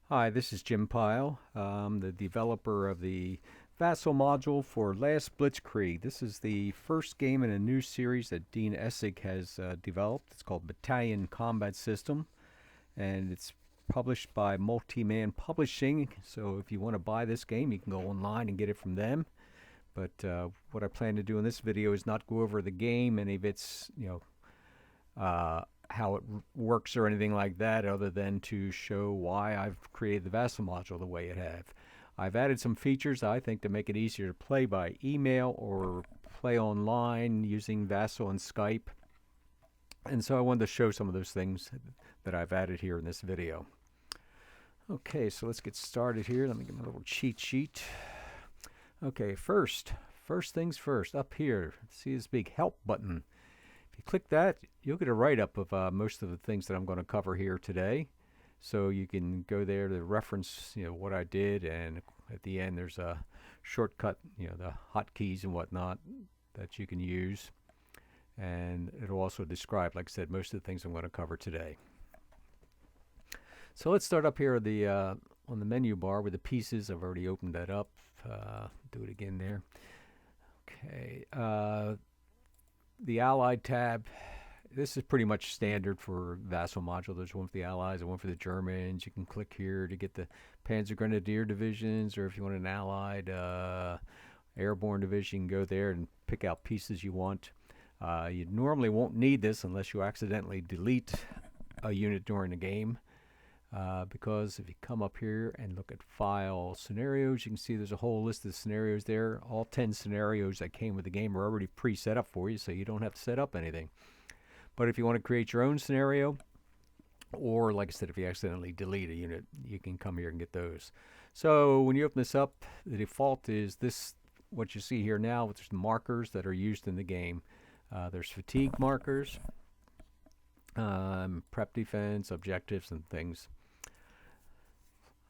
Hi, this is Jim Pyle. I'm the developer of the VASSAL module for Last Blitzkrieg. This is the first game in a new series that Dean Essig has developed. It's called Battalion Combat System, and it's published by Multi-Man Publishing. So if you want to buy this game, you can go online and get it from them. But what I plan to do in this video is not go over the game, any of its, how it works or anything like that, other than to show why I've created the VASSAL module the way it have. I've added some features I think to make it easier to play by email or play online using VASSAL and Skype. And so I wanted to show some of those things that I've added here in this video. Okay, so let's get started here. Let me get my little cheat sheet. Okay, first things first, up here, see this big help button. If you click that, you'll get a write-up of most of the things that I'm going to cover here today. So you can go there to reference, what I did, and at the end there's a shortcut, the hotkeys and whatnot that you can use. And it'll also describe, like I said, most of the things I'm going to cover today. So let's start up here on the menu bar with the pieces. I've already opened that up. Do it again there. Okay. The Allied tab, this is pretty much standard for VASSAL module. There's one for the Allies and one for the Germans. You can click here to get the Panzer Grenadier divisions, or if you want an Allied airborne division, you can go there and pick out pieces you want. You normally won't need this unless you accidentally delete a unit during the game. Because if you come up here and look at file scenarios, you can see there's a whole list of scenarios there. All 10 scenarios that came with the game are already pre-set up for you, so you don't have to set up anything. But if you want to create your own scenario, or like I said, if you accidentally delete a unit, you can come here and get those. So when you open this up, the default is this, what you see here now, which is the markers that are used in the game. There's fatigue markers, prep defense, objectives, and things.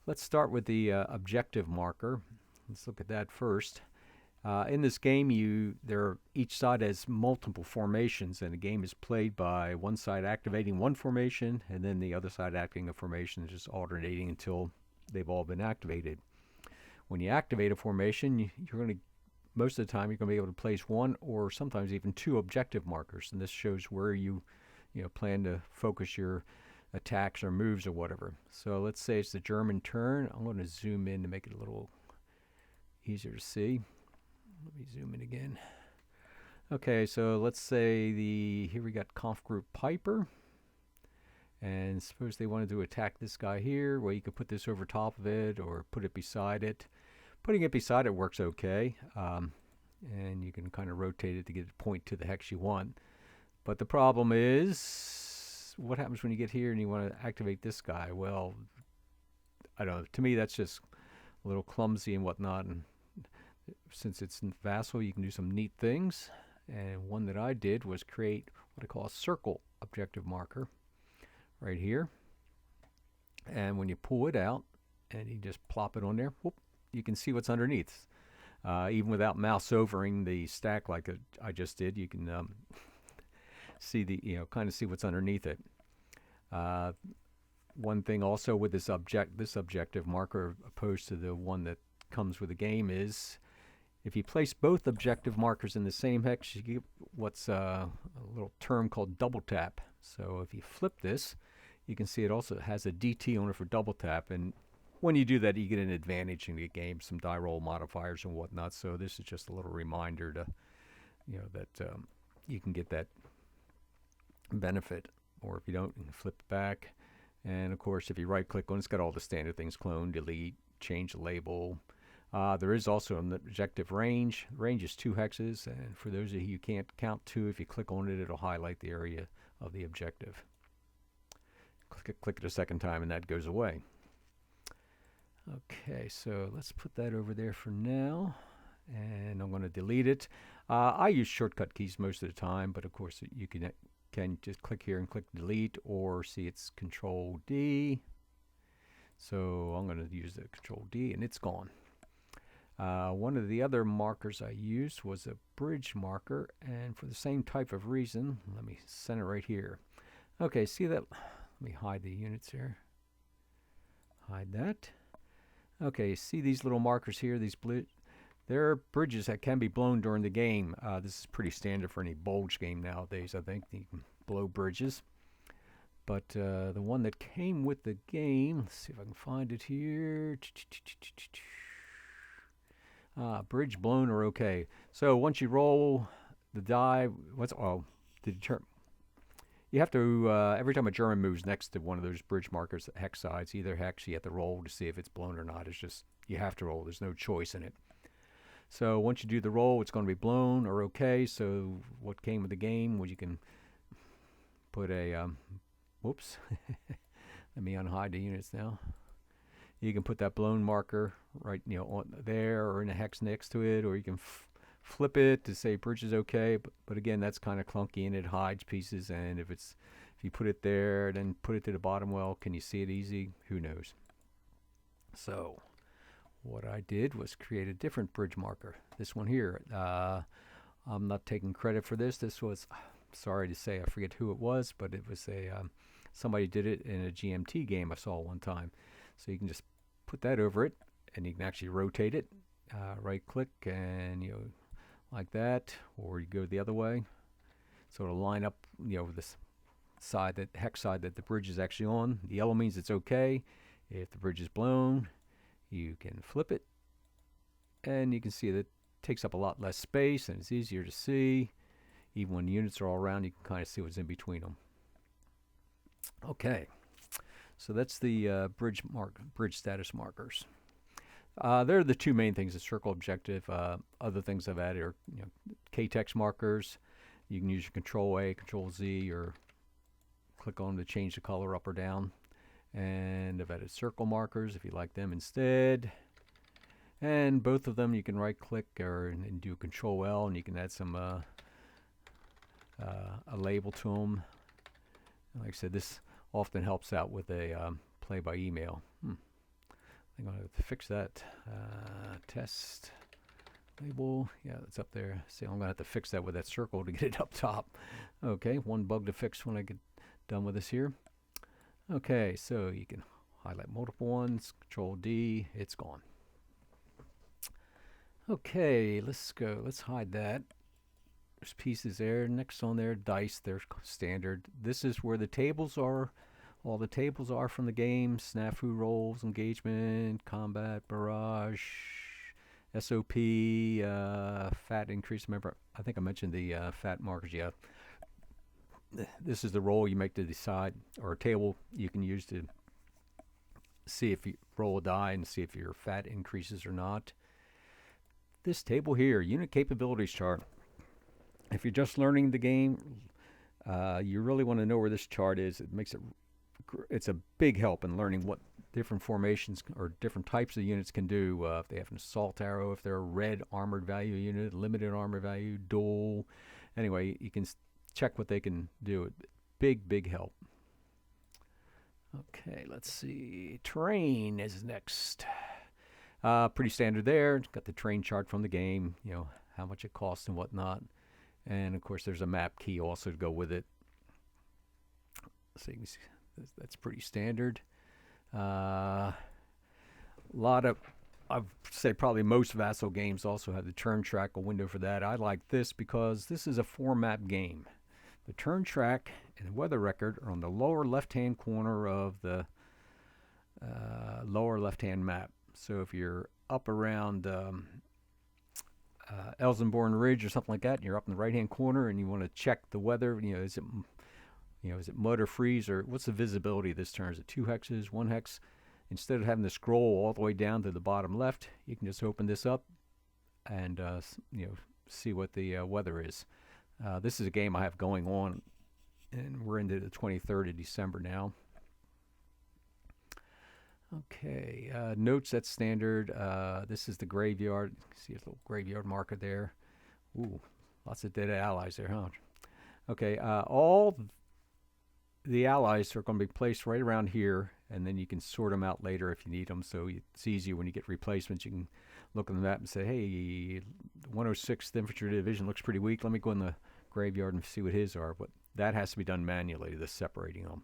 Let's start with the objective marker. Let's look at that first. In this game, each side has multiple formations, and the game is played by one side activating one formation, and then the other side activating a formation, just alternating until they've all been activated. When you activate a formation, most of the time you're going to be able to place one or sometimes even two objective markers, and this shows where you plan to focus your attacks or moves or whatever. So let's say it's the German turn. I'm going to zoom in to make it a little easier to see. Let me zoom in again. Okay, so let's say here we got Conf Group Piper, and suppose they wanted to attack this guy here. Well, you could put this over top of it or put it beside it. Putting it beside it works okay, and you can kind of rotate it to get it point to the hex you want. But the problem is, what happens when you get here and you want to activate this guy? Well, I don't know. To me, that's just a little clumsy and whatnot. And since it's in VASSAL, you can do some neat things. And one that I did was create what I call a circle objective marker right here. And when you pull it out and you just plop it on there, whoop, you can see what's underneath. Even without mouse overing the stack like I just did, you can see kind of see what's underneath it. One thing also with this objective marker, opposed to the one that comes with the game, is if you place both objective markers in the same hex, you get what's a little term called double tap. So if you flip this, you can see it also has a DT on it for double tap, and when you do that, you get an advantage in the game, some die roll modifiers and whatnot. So this is just a little reminder to, that you can get that benefit. Or if you don't, you can flip it back. And of course, if you right click on it, it's got all the standard things: clone, delete, change the label. There is also an objective range. Range is 2 hexes, and for those of you who can't count 2, if you click on it, it'll highlight the area of the objective. Click it a second time and that goes away. Okay, so let's put that over there for now, and I'm going to delete it. I use shortcut keys most of the time, but of course you can just click here and click delete, or see it's Control D. So I'm going to use the Control D and it's gone. One of the other markers I used was a bridge marker, and for the same type of reason, let me center right here. Okay, see that? Let me hide the units here. Hide that. Okay, see these little markers here? They're bridges that can be blown during the game. This is pretty standard for any bulge game nowadays, I think. You can blow bridges. But the one that came with the game, let's see if I can find it here. Bridge blown or okay. So once you roll the die, you have to, every time a German moves next to one of those bridge markers, hex sides, either hex, you have to roll to see if it's blown or not. It's just, you have to roll. There's no choice in it. So once you do the roll, it's going to be blown or okay. So what came with the game was you can put a, whoops, let me unhide the units now. You can put that blown marker right, on there or in a hex next to it, or you can flip it to say bridge is okay. But again, that's kind of clunky and it hides pieces. And if you put it there, then put it to the bottom, well, can you see it easy? Who knows? So what I did was create a different bridge marker. This one here. I'm not taking credit for this. This was, sorry to say, I forget who it was, but it was somebody did it in a GMT game I saw one time. So you can just put that over it, and you can actually rotate it. Right click and like that, or you go the other way. So it'll line up, this side, that hex side that the bridge is actually on. The yellow means it's okay. If the bridge is blown, you can flip it, and you can see that it takes up a lot less space and it's easier to see. Even when the units are all around, you can kind of see what's in between them. Okay, so that's the bridge status markers. They're the two main things: the circle objective. Other things I've added are K-text markers. You can use your Control A, Control Z, or click on to change the color up or down. And I've added circle markers if you like them instead. And both of them you can right click and do Control L, and you can add some a label to them. Like I said, this often helps out with a play by email. I'm going to have to fix that. Test label. Yeah, it's up there. See, I'm going to have to fix that with that circle to get it up top. Okay, one bug to fix when I get done with this here. Okay, so you can highlight multiple ones. Control D. It's gone. Okay, let's go. Let's hide that. There's pieces there. Next on there, dice. They're standard. This is where the tables are. All the tables are from the game: snafu rolls, engagement, combat, barrage, SOP, fat increase. Remember, I think I mentioned the fat markers. Yeah, this is the roll you make to decide, or a table you can use to see if you roll a die and see if your fat increases or not. This table here, unit capabilities chart. If you're just learning the game, you really want to know where this chart is. It makes it. It's a big help in learning what different formations or different types of units can do. If they have an assault arrow, if they're a red armored value unit, limited armor value, dual. Anyway, you can check what they can do. Big help. Okay, let's see. Terrain is next. Pretty standard there. It's got the terrain chart from the game, how much it costs and whatnot. And of course, there's a map key also to go with it. So you can see that's pretty standard. I'd say probably most Vassal games also have the turn track, a window for that. I like this because this is a 4-map game. The turn track and the weather record are on the lower left-hand corner of the lower left-hand map. So if you're up around Elsenborn Ridge or something like that, and you're up in the right-hand corner and you want to check the weather, is it mud or freeze, or what's the visibility of this turn? Is it 2 hexes, 1 hex? Instead of having to scroll all the way down to the bottom left, you can just open this up and see what the weather is. This is a game I have going on, and we're into the 23rd of December now. Okay, notes, that's standard. This is the graveyard. See a little graveyard marker there. Ooh, lots of dead allies there, huh? Okay, all the allies are going to be placed right around here, and then you can sort them out later if you need them. So it's easier when you get replacements. You can look on the map and say, hey, 106th Infantry Division looks pretty weak. Let me go in the graveyard and see what his are. But that has to be done manually, this separating them.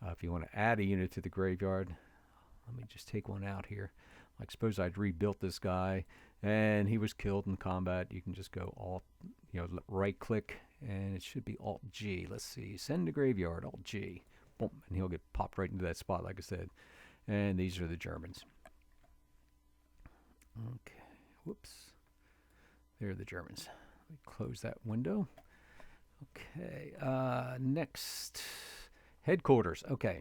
If you want to add a unit to the graveyard, let me just take one out here. Like suppose I'd rebuilt this guy and he was killed in combat. You can just go Alt, right click, and it should be Alt G. Let's see, send to graveyard, Alt G. Boom, and he'll get popped right into that spot, like I said. And these are the Germans. Okay, whoops. There are the Germans. Let me close that window. Okay, next, headquarters. Okay.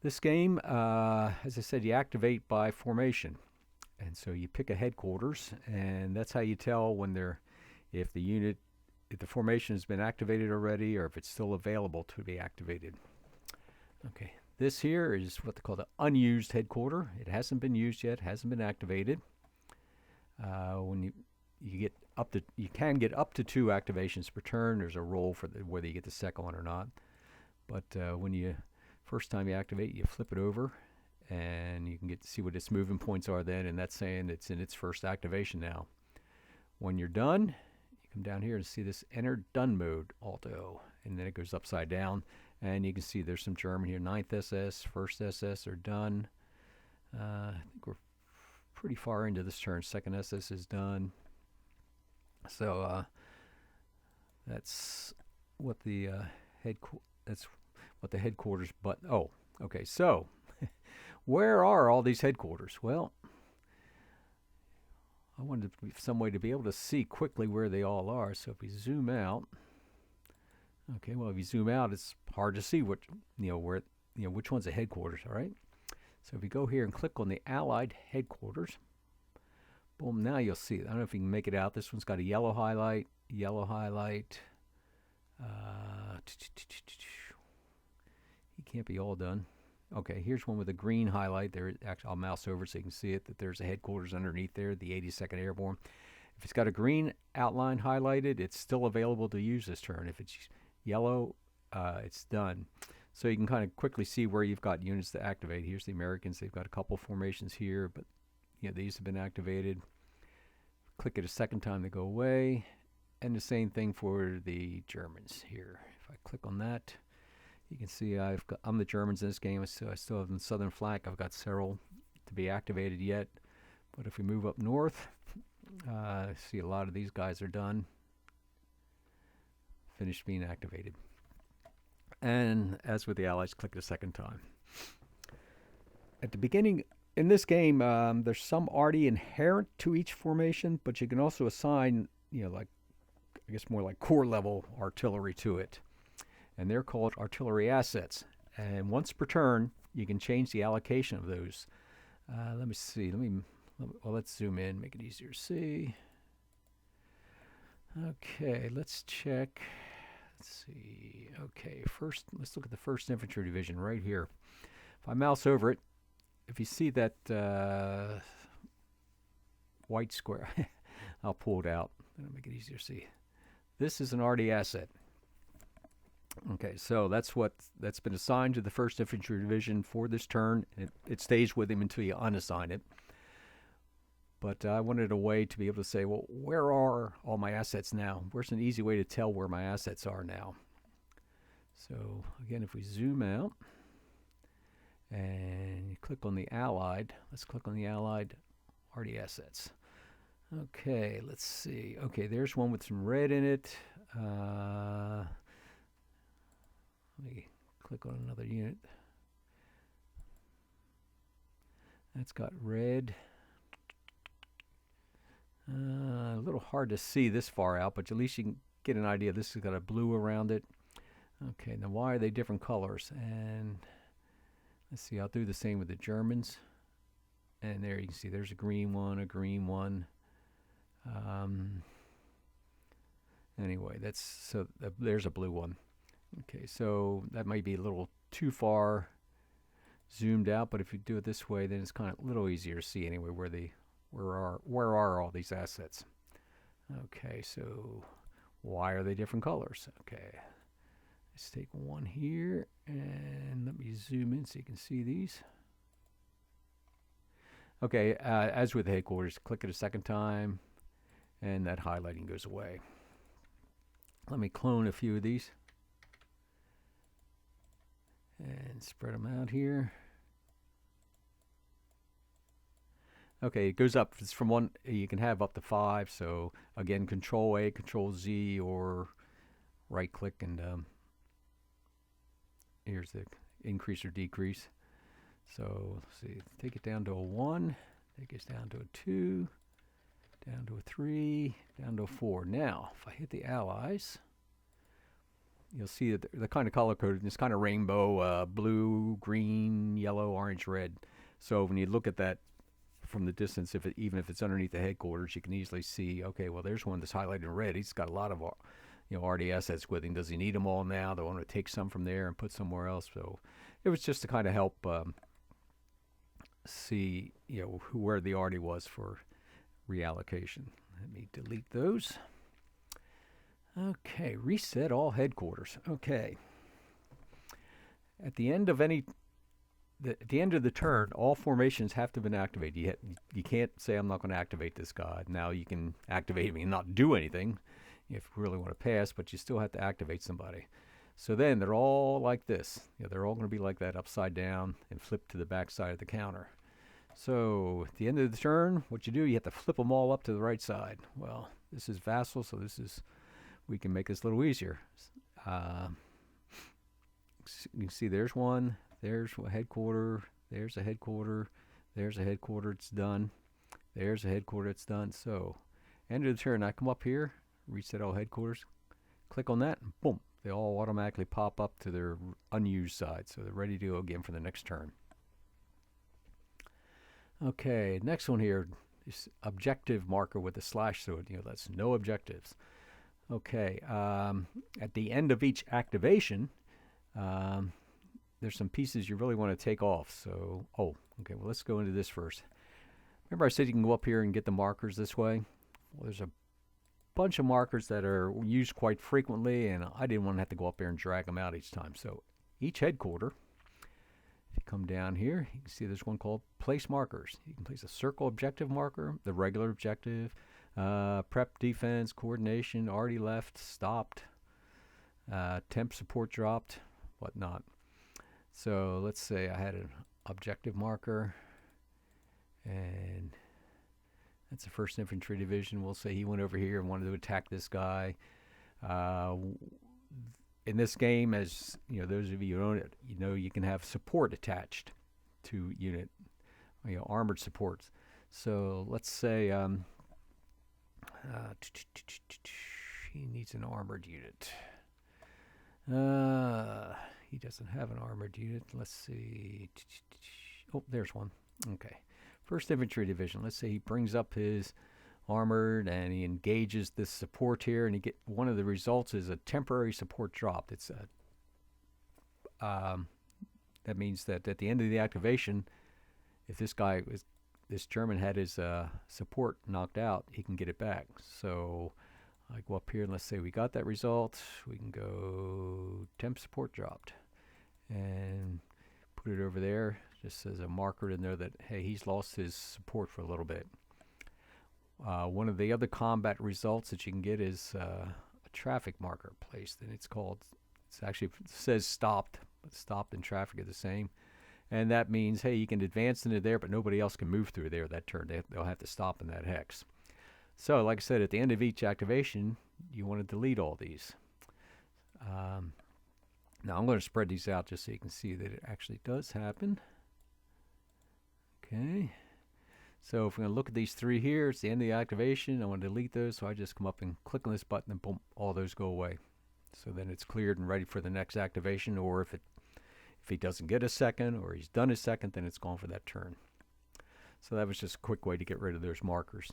This game, as I said, you activate by formation. And so you pick a headquarters, and that's how you tell when if the formation has been activated already, or if it's still available to be activated. Okay, this here is what they call the unused headquarter. It hasn't been used yet, hasn't been activated. When you can get up to 2 activations per turn. There's a roll for whether you get the second one or not. But when first time you activate, you flip it over, and you can get to see what its moving points are then, and that's saying it's in its first activation now. When you're done, you come down here and see this Enter Done Mode, Alt-O, and then it goes upside down, and you can see there's some German here. 9th SS, 1st SS are done. I think we're pretty far into this turn. 2nd SS is done. So that's what the headquarters. But okay. So where are all these headquarters? Well, I wanted some way to be able to see quickly where they all are. So if we zoom out, okay. Well, if you zoom out, it's hard to see which one's the headquarters. All right. So if you go here and click on the Allied headquarters, boom, now you'll see it. I don't know if you can make it out. This one's got a yellow highlight. He can't be all done. Okay, here's one with a green highlight. There, actually, I'll mouse over so you can see it, that there's a headquarters underneath there, the 82nd Airborne. If it's got a green outline highlighted, it's still available to use this turn. If it's yellow, it's done. So you can kind of quickly see where you've got units to activate. Here's the Americans. They've got a couple formations here, but these have been activated. Click it a second time, they go away. And the same thing for the Germans here. If I click on that, you can see I'm the Germans in this game, so I still have the southern flank. I've got several to be activated yet. But if we move up north, see a lot of these guys are done. Finished being activated. And as with the Allies, click it a second time. At the beginning, in this game, there's some already inherent to each formation, but you can also assign, like, I guess more like core level artillery to it. And they're called artillery assets. And once per turn, you can change the allocation of those. Let me see. Let's zoom in, make it easier to see. Okay, let's check. Let's see. Okay, first, let's look at the 1st Infantry Division right here. If I mouse over it, if you see that white square, I'll pull it out. That'll make it easier to see. This is an RD asset. Okay, so that's been assigned to the 1st Infantry Division for this turn. It stays with him until you unassign it. But I wanted a way to be able to say, well, where are all my assets now? Where's an easy way to tell where my assets are now? So again, if we zoom out and you click on the Allied, let's click on the Allied RD assets. Okay, let's see. Okay, there's one with some red in it. Let me click on another unit. That's got red. A little hard to see this far out, but at least you can get an idea. This has got a blue around it. Okay, now why are they different colors? And let's see, I'll do the same with the Germans. And there you can see there's a green one, a green one. Anyway, there's a blue one. Okay, so that might be a little too far zoomed out, but if you do it this way, then it's kind of a little easier to see anyway where are all these assets. Okay, so why are they different colors? Okay, let's take one here and let me zoom in so you can see these. Okay, as with the headquarters, click it a second time and that highlighting goes away. Let me clone a few of these and spread them out here. Okay, it goes up. It's from one. You can have up to 5. So again, Control A, Control Z, or right click and here's the increase or decrease. So let's see, take it down to a 1, take it down to a 2, down to a 3, down to a 4. Now, if I hit the allies, you'll see that the kind of color coded is kind of rainbow, blue, green, yellow, orange, red. So when you look at that from the distance, even if it's underneath the headquarters, you can easily see, okay, well, there's one that's highlighted in red. He's got a lot of RD assets with him. Does he need them all now? Do I want to take some from there and put somewhere else? So it was just to kind of help see where the RD was for reallocation. Let me delete those. Okay, reset all headquarters. Okay. At the end of the turn, all formations have to have been activated. You can't say, I'm not going to activate this guy. Now you can activate him and not do anything if you really want to pass, but you still have to activate somebody. So then they're all like this. They're all going to be like that, upside down and flip to the back side of the counter. So at the end of the turn, what you do, you have to flip them all up to the right side. Well, this is Vassal, so we can make this a little easier. You can see there's one, there's a headquarter, there's a headquarter, there's a headquarter, it's done. There's a headquarter, it's done. So end of the turn, I come up here, reset all headquarters, click on that, and boom, they all automatically pop up to their unused side. So they're ready to go again for the next turn. Okay, next one here is objective marker with a slash through it. That's no objectives. Okay, at the end of each activation, there's some pieces you really want to take off. So, okay, well, let's go into this first. Remember I said you can go up here and get the markers this way? Well, there's a bunch of markers that are used quite frequently, and I didn't want to have to go up there and drag them out each time. So each headquarter, if you come down here, you can see there's one called place markers. You can place a circle objective marker, the regular objective, prep, defense, coordination, already left, stopped, temp support dropped, whatnot. So let's say I had an objective marker, and that's the 1st Infantry Division. We'll say he went over here and wanted to attack this guy. In this game, as those of you who own it, you can have support attached to unit, armored supports. So let's say he needs an armored unit. He doesn't have an armored unit. Let's see. Oh, there's one. Okay. 1st Infantry Division. Let's say he brings up his armored and he engages this support here, and one of the results is a temporary support dropped. It's that means that at the end of the activation, if this German had his support knocked out, he can get it back. So I go up here and let's say we got that result. We can go temp support dropped and put it over there just as a marker in there that, hey, he's lost his support for a little bit. One of the other combat results that you can get is a traffic marker placed, and it says stopped, but stopped and traffic are the same. And that means, hey, you can advance into there, but nobody else can move through there that turn. They'll have to stop in that hex. So, like I said, at the end of each activation, you want to delete all these. Now, I'm going to spread these out just so you can see that it actually does happen. Okay. So, if we're going to look at these 3 here, it's the end of the activation. I want to delete those, so I just come up and click on this button, and boom, all those go away. So then it's cleared and ready for the next activation, or if he doesn't get a second or he's done his second, then it's gone for that turn. So that was just a quick way to get rid of those markers.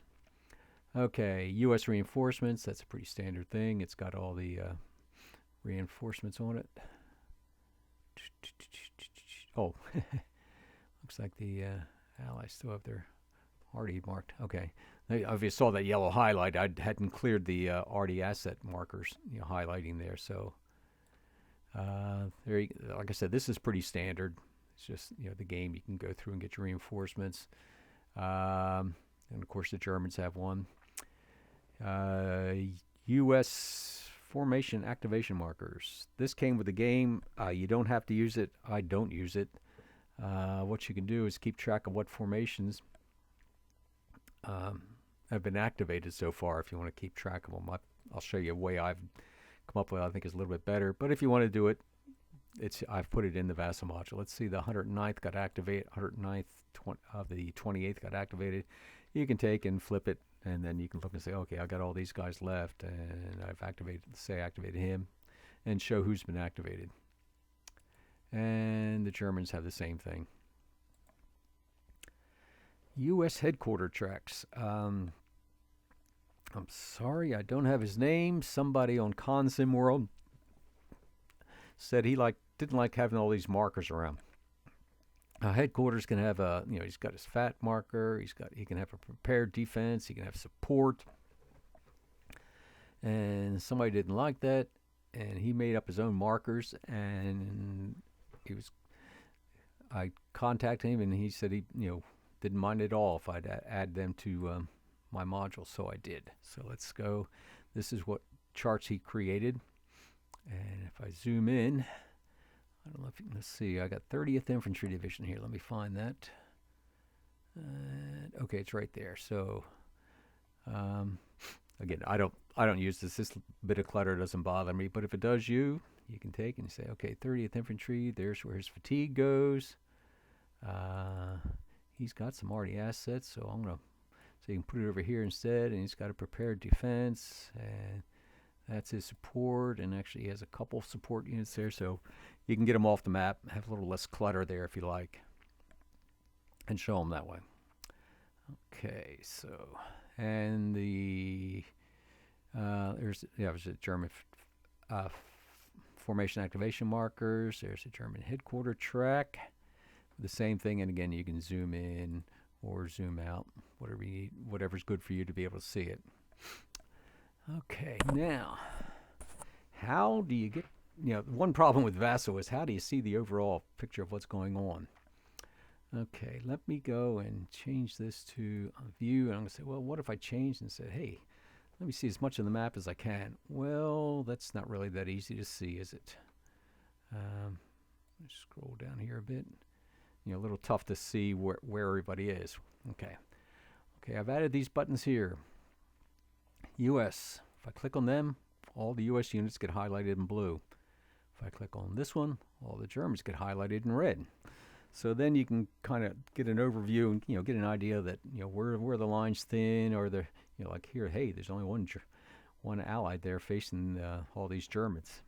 Okay, U.S. reinforcements, that's a pretty standard thing. It's got all the reinforcements on it. Oh, looks like the Allies still have their RD marked. Okay, if you saw that yellow highlight, I hadn't cleared the RD asset markers, highlighting there. So like I said, this is pretty standard. It's just the game. You can go through and get your reinforcements, and of course the Germans have one. U.S. formation activation markers. This came with the game. You don't have to use it. I don't use it. What you can do is keep track of what formations have been activated so far. If you want to keep track of them, I'll show you a way I've come up with. I think is a little bit better. But if you want to do it, I've put it in the VASSAL module. Let's see, the 109th got activated. 109th of the 28th got activated. You can take and flip it, and then you can look and say, okay, I got all these guys left, and I've activated him, and show who's been activated. And the Germans have the same thing. U.S. headquarter tracks. I'm sorry, I don't have his name. Somebody on ConSim World said he didn't like having all these markers around. Headquarters can have he's got his fat marker. He can have a prepared defense. He can have support. And somebody didn't like that, and he made up his own markers. And I contacted him, and he said he didn't mind at all if I'd add them to my module. So I did. So let's go. This is what charts he created. And if I zoom in, I don't know if you can see, I got 30th Infantry Division here. Let me find that. Okay, it's right there. So again, I don't use this. This bit of clutter doesn't bother me, but if it does you can take and say, okay, 30th Infantry, there's where his fatigue goes. He's got some already assets, so you can put it over here instead, and he's got a prepared defense, and that's his support, and actually he has a couple support units there, so you can get them off the map, have a little less clutter there if you like, and show them that way. Okay, so, and the, there's a German formation activation markers. There's a German headquarter track. The same thing, and again, you can zoom in or zoom out, whatever you need, whatever's good for you to be able to see it. Okay, now, how do you get, one problem with VASSAL is how do you see the overall picture of what's going on? Okay, let me go and change this to a view, and I'm going to say, well, what if I changed and said, hey, let me see as much of the map as I can? Well, that's not really that easy to see, is it? Let's scroll down here a bit. A little tough to see where everybody is. Okay, I've added these buttons here. U.S. If I click on them, all the U.S. units get highlighted in blue. If I click on this one, all the Germans get highlighted in red. So then you can kind of get an overview and get an idea that where the lines thin, or the like here, hey, there's only one allied there facing all these Germans.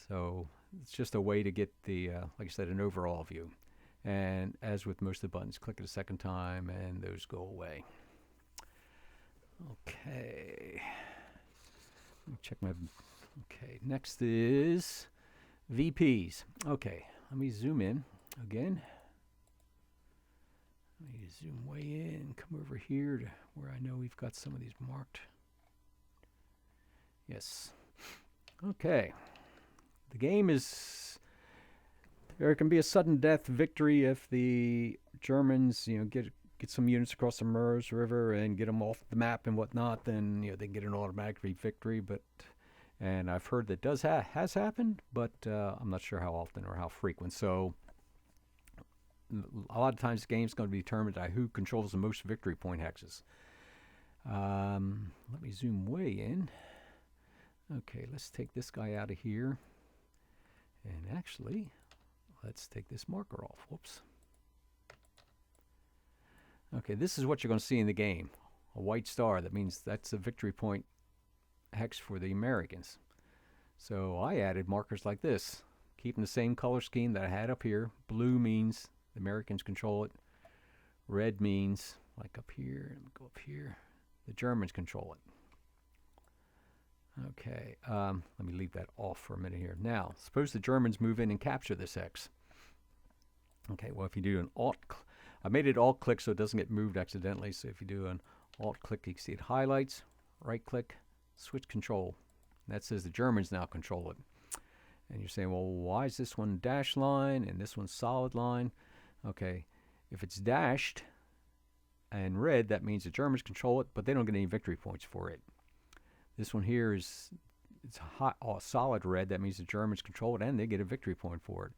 So it's just a way to get the like I said, an overall view. And as with most of the buttons, click it a second time and those go away. Okay. Let me check my. Okay, next is VPs. Okay, let me zoom in again. Let me zoom way in, come over here to where I know we've got some of these marked. Yes. Okay. The game is, there can be a sudden death victory if the Germans, get some units across the Meuse River and get them off the map and whatnot. Then they get an automatic victory. And I've heard that has happened, but I'm not sure how often or how frequent. So a lot of times the game's going to be determined by who controls the most victory point hexes. Let me zoom way in. Okay, let's take this guy out of here. And actually, let's take this marker off. Whoops. Okay, this is what you're going to see in the game. A white star. That means that's a victory point hex for the Americans. So I added markers like this, keeping the same color scheme that I had up here. Blue means the Americans control it. Red means, like up here, and go up here, the Germans control it. Okay, let me leave that off for a minute here. Now, suppose the Germans move in and capture this hex. Okay, well, if you do an alt, I made it alt click so it doesn't get moved accidentally. So if you do an alt click, you can see it highlights, right click, switch control. That says the Germans now control it. And you're saying, well, why is this one dashed line and this one solid line? Okay, if it's dashed and red, that means the Germans control it, but they don't get any victory points for it. This one here it's hot, solid red. That means the Germans control it and they get a victory point for it.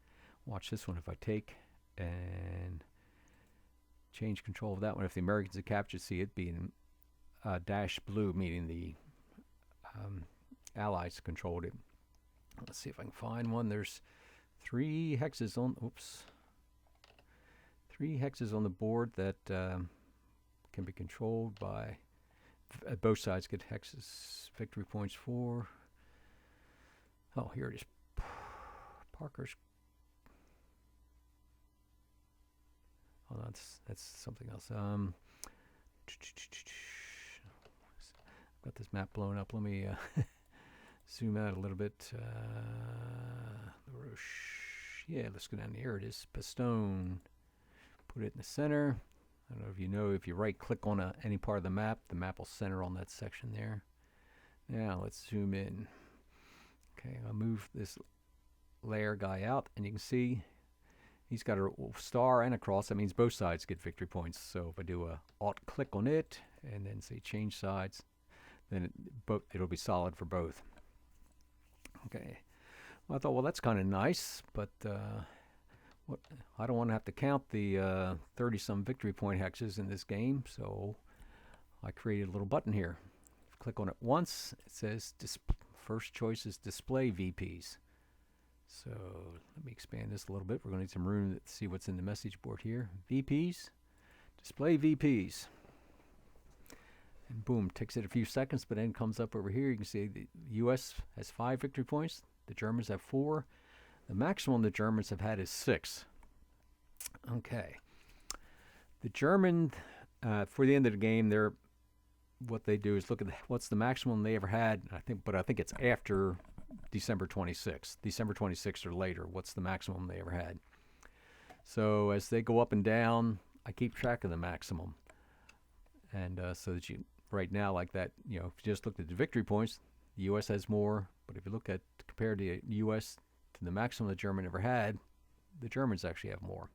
Watch this one. If I take and change control of that one. If the Americans had captured, see it being dash blue, meaning the Allies controlled it. Let's see if I can find one. There's 3 hexes on. Oops. 3 hexes on the board that can be controlled by. Both sides get hexes. Victory points for. Oh, here it is. Parker's. Oh, that's something else. I've got this map blown up. Let me zoom out a little bit. Yeah, let's go down here. It is Pistone. Put it in the center. I don't know if you know, if you right click on any part of the map will center on that section there. Now let's zoom in. Okay, I'll move this layer guy out, and you can see he's got a star and a cross. That means both sides get victory points. So if I do a alt click on it and then say change sides, then it'll be solid for both. Okay. Well, I thought, well, that's kind of nice, but I don't want to have to count the 30-some victory point hexes in this game, so I created a little button here. Click on it once. It says first choice is display VPs. So let me expand this a little bit. We're going to need some room to see what's in the message board here. VPs, display VPs. And boom, takes it a few seconds, but then comes up over here. You can see the U.S. has 5 victory points. The Germans have 4. The maximum the Germans have had is 6. Okay. The German, for the end of the game, what they do is look at what's the maximum they ever had. I think it's after December 26th. December 26th or later, what's the maximum they ever had? So as they go up and down, I keep track of the maximum. And so that you, right now, like that, if you just looked at the victory points, the U.S. has more. But if you look at, compared to the U.S. to the maximum the German ever had, the Germans actually have more.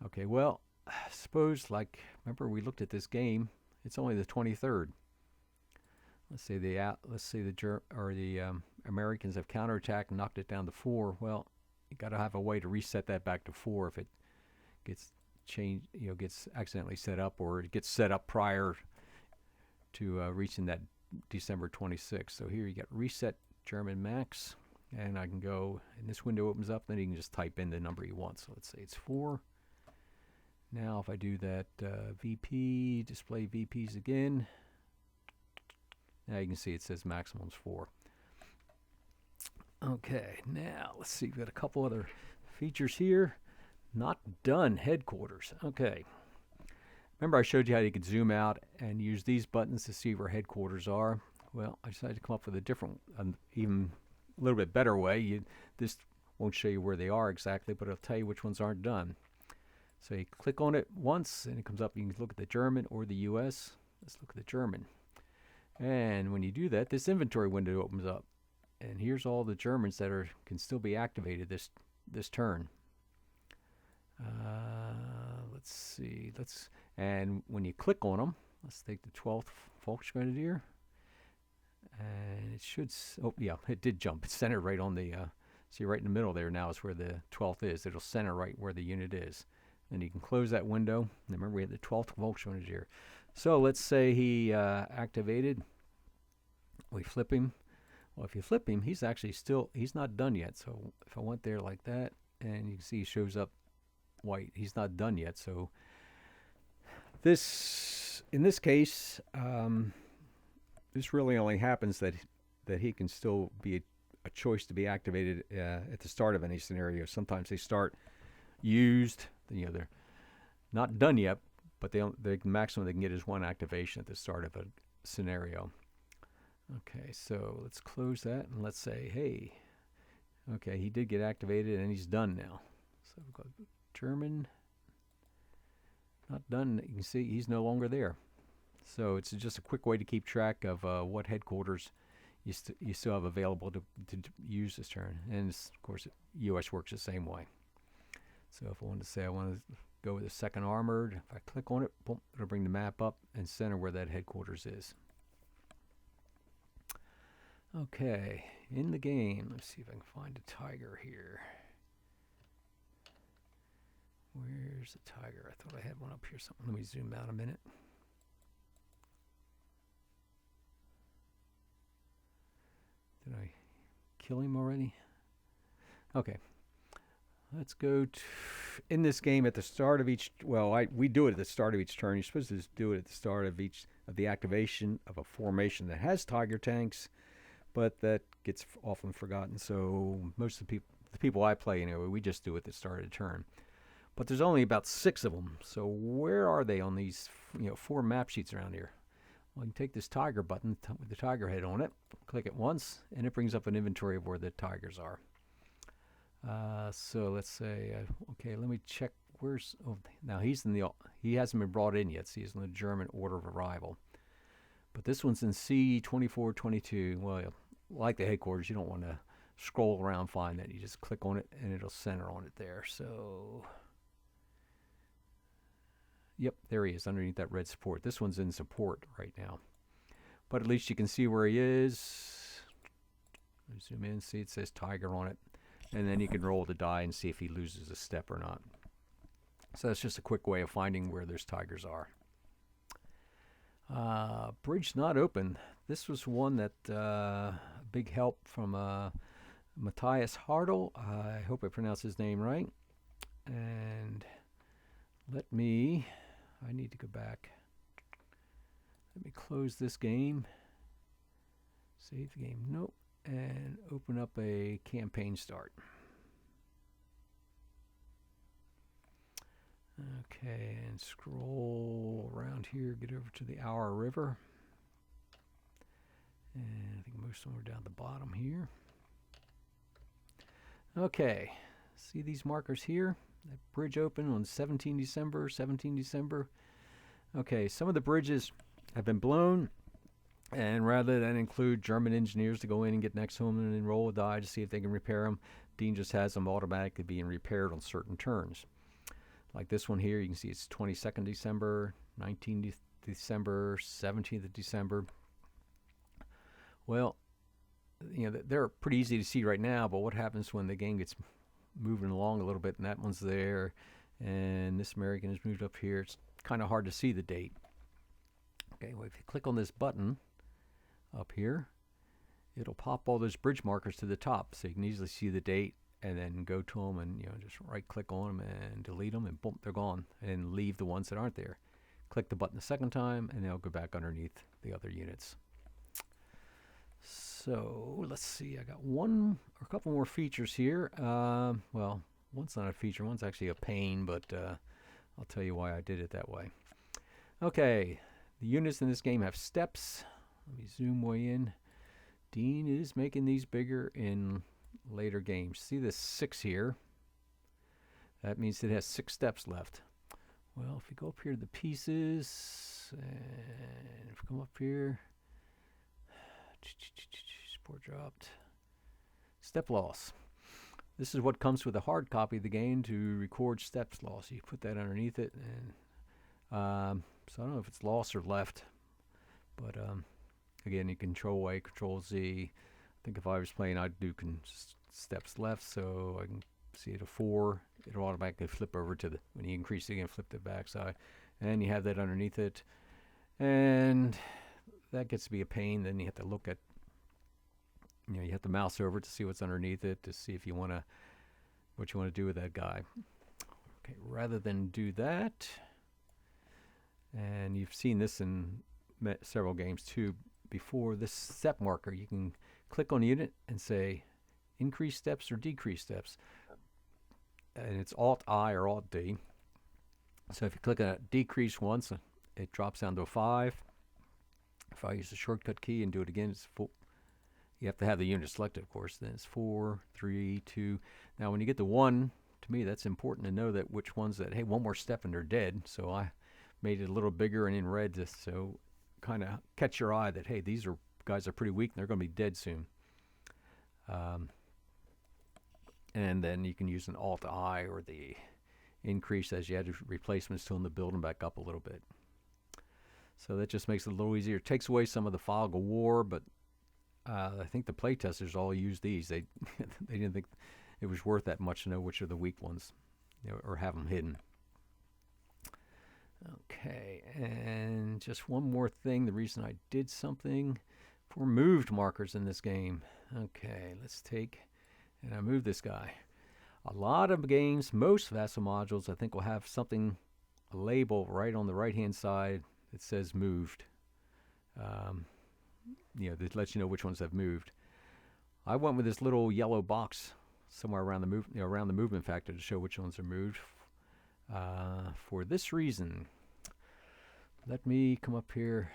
Okay, well, suppose, remember we looked at this game, it's only the 23rd. Let's say the Americans have counterattacked and knocked it down to 4. Well, you got to have a way to reset that back to 4 if it gets changed, gets accidentally set up, or it gets set up prior to reaching that December 26th. So here you got reset German max, and I can go, and this window opens up, then you can just type in the number you want. So let's say it's 4. Now if I do that VP, display VPs again, now you can see it says maximum's 4. Okay, now let's see, we've got a couple other features here. Not done headquarters. Okay. Remember I showed you how you could zoom out and use these buttons to see where headquarters are? Well, I decided to come up with a different, even a little bit better way. This won't show you where they are exactly, but it'll tell you which ones aren't done. So you click on it once, and it comes up. You can look at the German or the U.S. Let's look at the German. And when you do that, this inventory window opens up. And here's all the Germans that can still be activated this turn. Let's see. And when you click on them, let's take the 12th Volksgrenadier. And it should, oh yeah, it did jump. It's centered right on the, see right in the middle there now is where the 12th is. It'll center right where the unit is. And you can close that window. And remember we had the 12th Volksgrenadier. So let's say he activated. We flip him. Well, if you flip him, he's actually he's not done yet. So if I went there like that, and you can see he shows up white, he's not done yet. So in this case, this really only happens that he can still be a choice to be activated at the start of any scenario. Sometimes they start used, they're not done yet, but the maximum they can get is 1 activation at the start of a scenario. Okay, so let's close that, and let's say, hey, okay, he did get activated, and he's done now. So we've got German, not done. You can see he's no longer there. So it's just a quick way to keep track of what headquarters you still have available to use this turn. And of course, U.S. works the same way. So if I wanted to say I want to go with the 2nd Armored, if I click on it, boom, it'll bring the map up and center where that headquarters is. Okay, in the game, let's see if I can find a tiger here. Where's the tiger? I thought I had one up here. Something. Let me zoom out a minute. Did I kill him already? Okay. Let's go to, in this game at the start of each, well, we do it at the start of each turn. You're supposed to do it at the start of each of the activation of a formation that has tiger tanks, but that gets often forgotten. So most of the people I play anyway, we just do it at the start of the turn. But there's only about 6 of them. So where are they on these 4 map sheets around here? Well, you can take this tiger button with the tiger head on it, click it once, and it brings up an inventory of where the tigers are. So let's say, okay, let me check. Where's, oh, now he hasn't been brought in yet, so he's in the German order of arrival. But this one's in C2422. Well, like the headquarters, you don't want to scroll around, find that. You just click on it, and it'll center on it there. So, yep, there he is, underneath that red support. This one's in support right now. But at least you can see where he is. Let me zoom in, see it says tiger on it. And then you can roll the die and see if he loses a step or not. So that's just a quick way of finding where those tigers are. Bridge not open. This was one that big help from Matthias Hartl. I hope I pronounced his name right. And I need to go back. Let me close this game. Save the game. Nope. And open up a campaign start. Okay, and scroll around here, get over to the Our River. And I think most of them are down the bottom here. Okay, see these markers here? That bridge open on 17 December. Okay, some of the bridges have been blown. And rather than include German engineers to go in and get next to them and roll a die to see if they can repair them, Dean just has them automatically being repaired on certain turns. Like this one here, you can see it's 22nd December, 19th December, 17th of December. Well, they're pretty easy to see right now, but what happens when the game gets moving along a little bit and that one's there and this American has moved up here? It's kind of hard to see the date. Okay, well, if you click on this button up here, it'll pop all those bridge markers to the top so you can easily see the date and then go to them and just right click on them and delete them and boom, they're gone, and leave the ones that aren't there. Click the button the second time and they'll go back underneath the other units. So let's see, I got a couple more features here. Well, one's not a feature, one's actually a pain, but I'll tell you why I did it that way. Okay, the units in this game have steps. Let me zoom way in. Dean is making these bigger in later games. See this 6 here? That means it has 6 steps left. Well, if we go up here to the pieces, and if we come up here, support dropped. Step loss. This is what comes with a hard copy of the game to record steps loss. You put that underneath it, and so I don't know if it's lost or left, but again, you control A, control Z. I think if I was playing, I'd do steps left, so I can see it a 4. It'll automatically flip over to when you increase it again, flip the backside, and you have that underneath it, and that gets to be a pain. Then you have to look at, you have to mouse over to see what's underneath it to see if you what you want to do with that guy. Okay, rather than do that, and you've seen this in several games too before, this step marker, you can click on the unit and say increase steps or decrease steps, and it's Alt-I or Alt-D. So if you click on it, decrease once, it drops down to a 5. If I use the shortcut key and do it again, it's full. You have to have the unit selected, of course. Then it's 4, 3, 2. Now when you get to 1, to me that's important to know that which ones that, hey, one more step and they're dead. So I made it a little bigger and in red just so kind of catch your eye that, hey, these guys are pretty weak and they're going to be dead soon. And then you can use an Alt-I or the increase as you add replacements to them to build them back up a little bit. So that just makes it a little easier. It takes away some of the fog of war, but I think the playtesters all used these. They didn't think it was worth that much to know which are the weak ones. or have them hidden. Okay, and just one more thing. The reason I did something for moved markers in this game. Okay, let's take, and I move this guy. A lot of games, most VASSAL modules, I think will have something, a label right on the right-hand side that says moved. That lets you know which ones have moved. I went with this little yellow box somewhere around the around the movement factor to show which ones are moved. For this reason, let me come up here.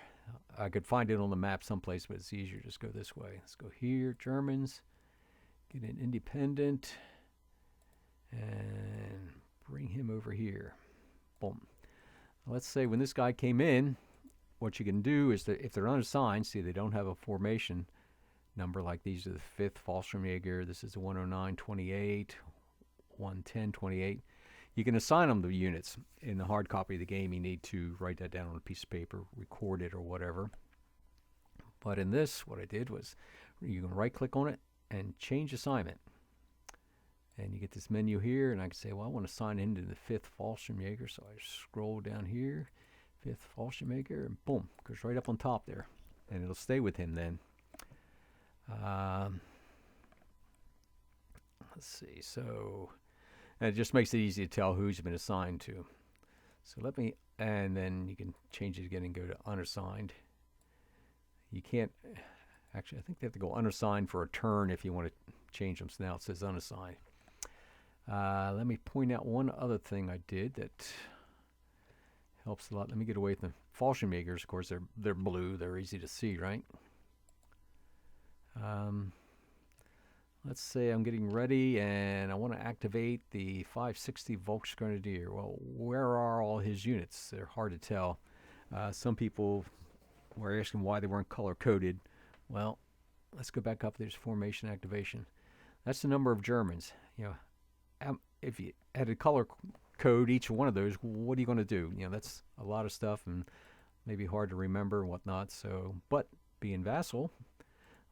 I could find it on the map someplace, but it's easier. Just go this way. Let's go here, Germans. Get an independent, and bring him over here. Boom. Let's say when this guy came in, what you can do is that if they're unassigned, see they don't have a formation number like these are the 5th Fallschirmjäger, this is the 109, 28, 110, 28. You can assign them the units. In the hard copy of the game, you need to write that down on a piece of paper, record it or whatever. But in this, what I did was you can right-click on it and change assignment. And you get this menu here, and I can say, well, I want to sign into the 5th Fallschirmjäger, so I scroll down here, 5th Fallschirmjäger, and boom, goes right up on top there. And it'll stay with him then. Let's see, so and it just makes it easy to tell who's been assigned to. So let me, and then you can change it again and go to unassigned. You can't, actually I think they have to go unassigned for a turn if you want to change them. So now it says unassigned. Let me point out one other thing I did that helps a lot. Let me get away from the Fallschirmjägers. Of course, they're blue. They're easy to see, right? Let's say I'm getting ready and I want to activate the 560 Volksgrenadier. Well, where are all his units? They're hard to tell. Some people were asking why they weren't color-coded. Well, let's go back up. There's formation activation. That's the number of Germans. If you had a color code each one of those, what are you going to do? That's a lot of stuff and maybe hard to remember and whatnot. So, but being VASSAL,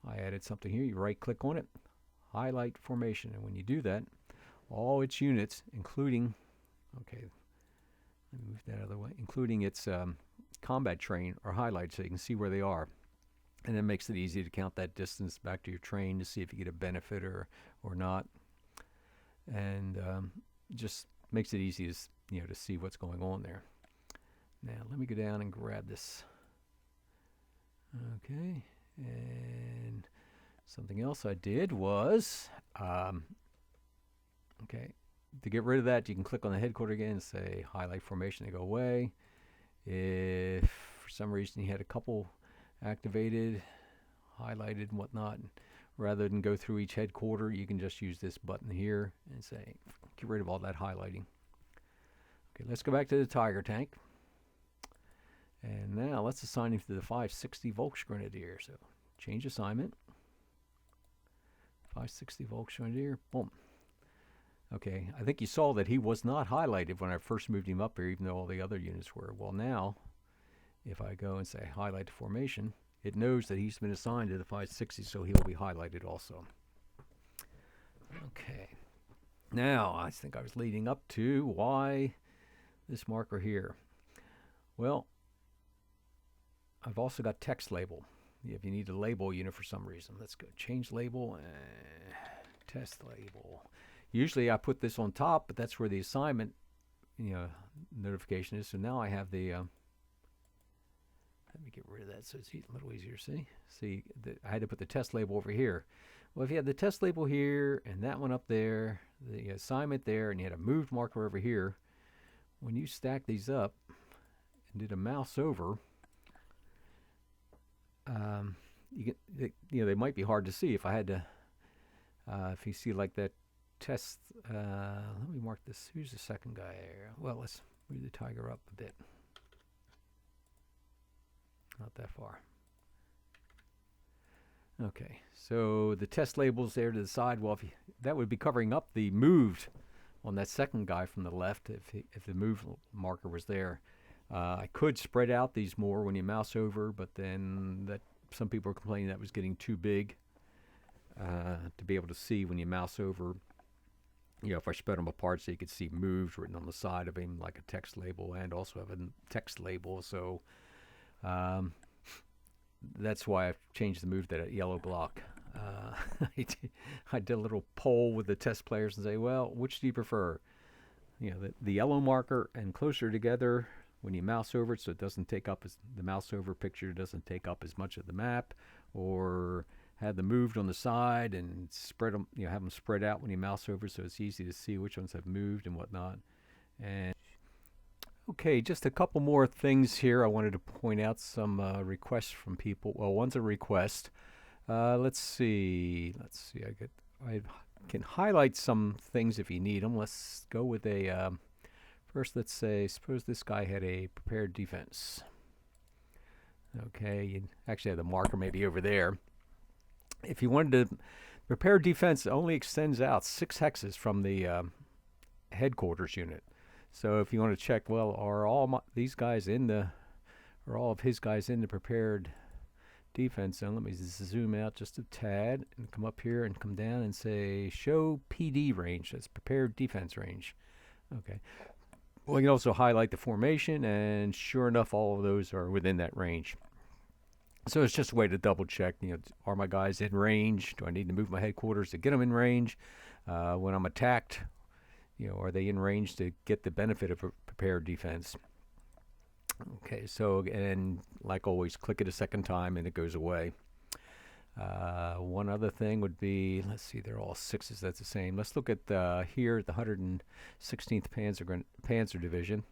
I added something here. You right-click on it, highlight formation, and when you do that, all its units, including, okay, let me move that other way, including its combat train, are highlighted so you can see where they are. And it makes it easy to count that distance back to your train to see if you get a benefit or not. And just makes it easy to see what's going on there. Now let me go down and grab this. Okay, and something else I did was, okay, to get rid of that, you can click on the headquarter again and say highlight formation to go away. If for some reason you had a couple activated, highlighted and whatnot, rather than go through each headquarter, you can just use this button here and say get rid of all that highlighting. Okay, let's go back to the Tiger tank. And now let's assign him to the 560 Volksgrenadier. So change assignment. 560 Volksgrenadier. Boom. Okay, I think you saw that he was not highlighted when I first moved him up here, even though all the other units were. Well, now, if I go and say highlight formation, it knows that he's been assigned to the 560, so he will be highlighted also. Okay. Now, I think I was leading up to why this marker here. Well, I've also got text label. If you need a label unit for some reason, let's go change label and test label. Usually I put this on top, but that's where the assignment, notification is. So now I have the. Let me get rid of that so it's a little easier to see. See, I had to put the test label over here. Well, if you had the test label here and that one up there, the assignment there, and you had a moved marker over here, when you stack these up and did a mouse over, they might be hard to see. If I had to, if you see like that test, let me mark this. Who's the second guy here? Well, let's move the tiger up a bit. Not that far. Okay, so the test label's there to the side. Well, that would be covering up the moved on that second guy from the left if the move marker was there. I could spread out these more when you mouse over, but then some people are complaining that was getting too big to be able to see when you mouse over if I spread them apart so you could see moved written on the side of him like a text label, and also have a text label. So that's why I've changed the move to that yellow block. I did a little poll with the test players and say, well, which do you prefer? The yellow marker and closer together when you mouse over it, so it doesn't take up the mouse over picture doesn't take up as much of the map, or have them moved on the side and spread them, have them spread out when you mouse over, so it's easy to see which ones have moved and whatnot. And okay, just a couple more things here. I wanted to point out some requests from people. Well, one's a request. Let's see. I can highlight some things if you need them. Let's go with a first. Let's say, suppose this guy had a prepared defense. Okay, you actually have the marker maybe over there. If you wanted to, prepared defense only extends out 6 hexes from the headquarters unit. So if you want to check, well, are all these guys in the, are all of his guys in the prepared defense zone? Let me zoom out just a tad and come up here and come down and say show PD range. That's prepared defense range. Okay. Well, you can also highlight the formation, and sure enough, all of those are within that range. So it's just a way to double check, are my guys in range? Do I need to move my headquarters to get them in range? When I'm attacked, are they in range to get the benefit of a prepared defense? Okay, so, and like always, click it a second time and it goes away. One other thing would be, let's see, they're all 6s, that's the same. Let's look at here at the 116th Panzer Division.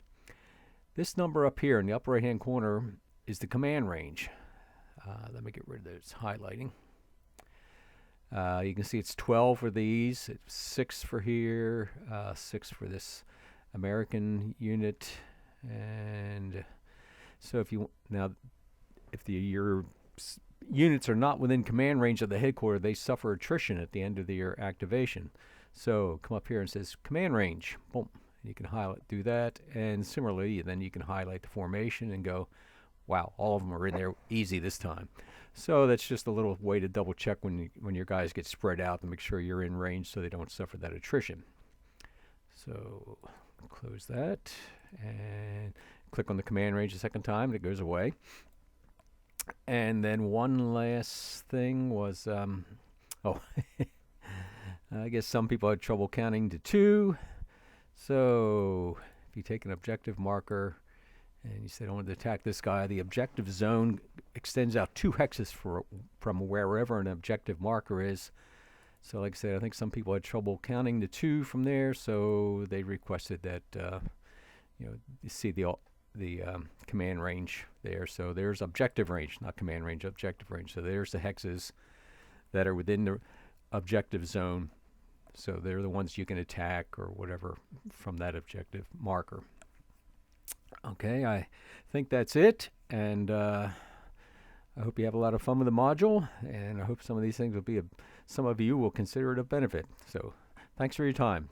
This number up here in the upper right-hand corner is the command range. Let me get rid of this highlighting. You can see it's 12 for these, it's 6 for here, 6 for this American unit, and so if your units are not within command range of the headquarters, they suffer attrition at the end of your activation. So come up here and it says command range. Boom. You can do that, and similarly, then you can highlight the formation and go, wow, all of them are in there easy this time. So that's just a little way to double check when your guys get spread out and make sure you're in range so they don't suffer that attrition. So close that and click on the command range a second time and it goes away. And then one last thing was, I guess some people had trouble counting to 2. So if you take an objective marker and you said I want to attack this guy, the objective zone extends out 2 hexes from wherever an objective marker is. So like I said, I think some people had trouble counting to 2 from there, so they requested that you see the command range there. So there's objective range, not command range, objective range. So there's the hexes that are within the objective zone. So they're the ones you can attack or whatever from that objective marker. Okay, I think that's it, and I hope you have a lot of fun with the module, and I hope some of these things will be some of you will consider it a benefit. So thanks for your time.